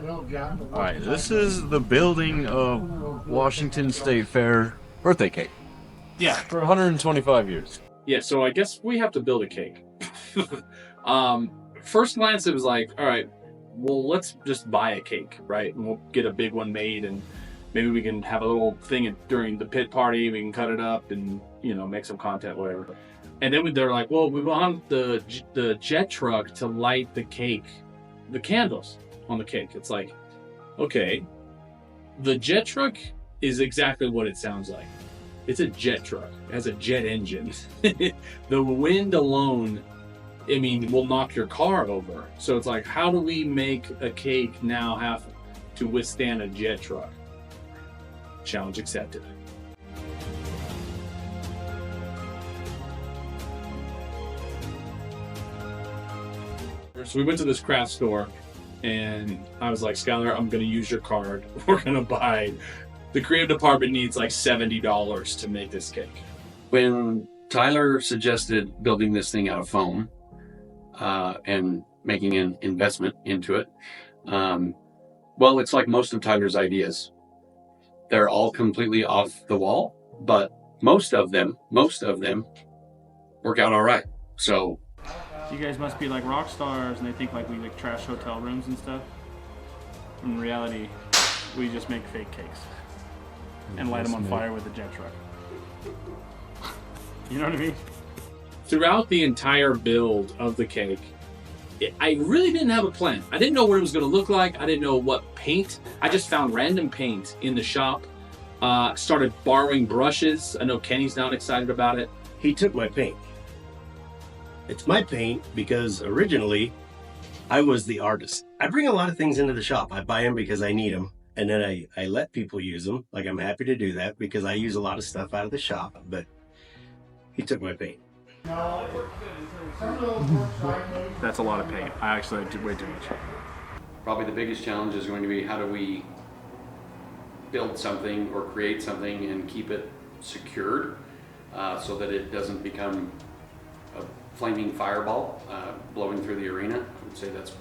All right, this is the building of Washington State Fair birthday cake Yeah. for 125 years. Yeah, so I guess we have to build a cake. First glance, it was like, all right, well, let's just buy a cake, right? And we'll get a big one made, and maybe we can have a little thing during the pit party. We can cut it up and, make some content, whatever. And then they're like, well, we want the jet truck to light the cake, the candles on the cake. It's like, okay, the jet truck is exactly what it sounds like. It's a jet truck. It has a jet engine. The wind alone, will knock your car over. So it's like, how do we make a cake now have to withstand a jet truck? Challenge accepted. So we went to this craft store, and I was like, Skylar, I'm going to use your card. We're going to buy. The creative department needs like $70 to make this cake. When Tyler suggested building this thing out of foam and making an investment into it, well, it's like most of Tyler's ideas. They're all completely off the wall, but most of them work out all right. So You guys must be like rock stars and they think like we like trash hotel rooms and stuff. In reality, we just make fake cakes and light them on fire with a jet truck. You know what I mean? Throughout the entire build of the cake, I really didn't have a plan. I didn't know what it was going to look like. I didn't know what paint. I just found random paint in the shop. Started borrowing brushes. I know Kenny's not excited about it. He took my paint. It's my paint because originally I was the artist. I bring a lot of things into the shop. I buy them because I need them. And then I let people use them. Like, I'm happy to do that because I use a lot of stuff out of the shop. But he took my paint. That's a lot of paint. I actually did way too much. probably the biggest challenge is going to be how do we build something or create something and keep it secured so that it doesn't become a flaming fireball blowing through the arena. I would say that's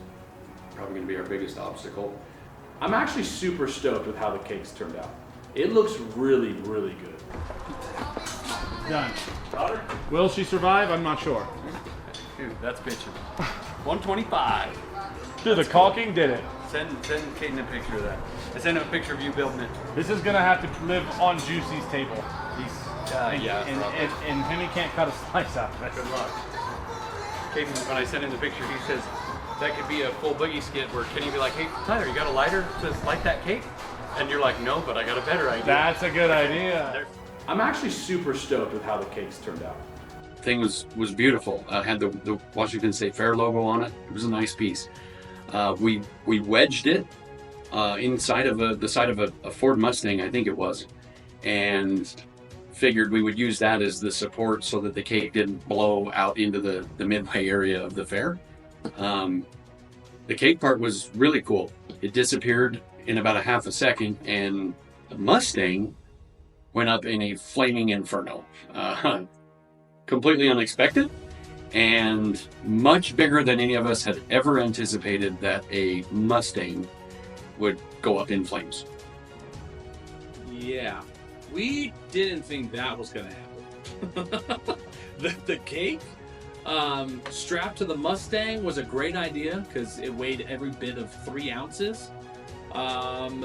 probably going to be our biggest obstacle. I'm actually super stoked with how the cakes turned out. It looks really, really good. Done. Will she survive? I'm not sure. Dude, that's bitchin'. 125. Dude, the caulking did it. Send Caden a picture of that. I sent him a picture of you building it. This is gonna have to live on Juicy's table. Yeah, probably. And Henry can't cut a slice out of it. Good luck. Caden, when I sent him the picture, he says that could be a full boogie skit where Kenny would be like, hey, Tyler, you got a lighter to light that cake? And you're like, no, but I got a better idea. That's a good idea. I'm actually super stoked with how the cakes turned out. Thing was beautiful. Had the Washington State Fair logo on it. It was a nice piece. We wedged it inside of the side of a Ford Mustang, I think it was, and figured we would use that as the support so that the cake didn't blow out into the midway area of the fair. The cake part was really cool. It disappeared in about a half a second, and the Mustang went up in a flaming inferno. Completely unexpected and much bigger than any of us had ever anticipated that a Mustang would go up in flames. Yeah, we didn't think that was gonna happen. the cake strapped to the Mustang was a great idea because it weighed every bit of 3 ounces.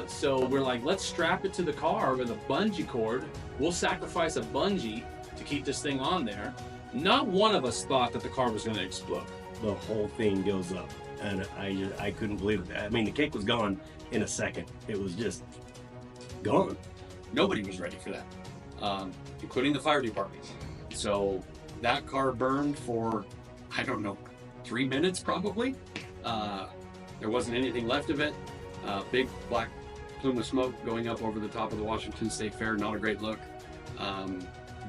So we're like, let's strap it to the car with a bungee cord. We'll sacrifice a bungee to keep this thing on there. Not one of us thought that the car was going to explode. The whole thing goes up, and I couldn't believe it. I mean, the cake was gone in a second. It was just gone. Nobody was ready for that, including the fire department. So that car burned for, I don't know, 3 minutes probably. There wasn't anything left of it. Big black plume of smoke going up over the top of the Washington State Fair. Not a great look.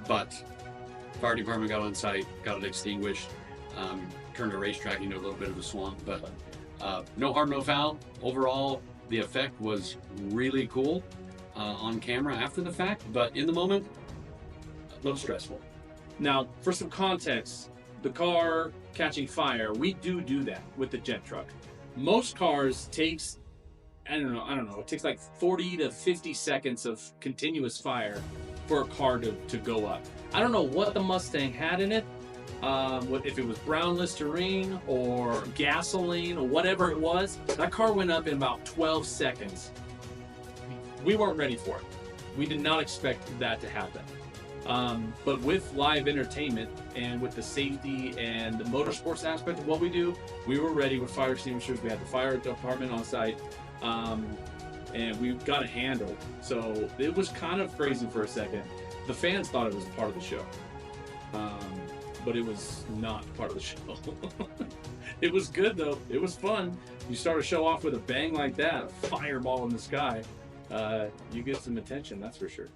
But fire department got on site, got it extinguished, turned a racetrack into a little bit of a swamp. But no harm, no foul. Overall, the effect was really cool on camera after the fact, but in the moment, a little stressful. Now, for some context, the car catching fire, we do that with the jet truck. Most cars takes I don't know. It takes like 40 to 50 seconds of continuous fire for a car to go up. I don't know what the Mustang had in it. If it was brown Listerine or gasoline or whatever it was, that car went up in about 12 seconds. We weren't ready for it. We did not expect that to happen. But with live entertainment and with the safety and the motorsports aspect of what we do, we were ready with fire extinguishers. We had the fire department on site, and we got it handled. So it was kind of crazy for a second. The fans thought it was a part of the show, but it was not part of the show. It was good though. It was fun. You start a show off with a bang like that, a fireball in the sky. You get some attention, that's for sure.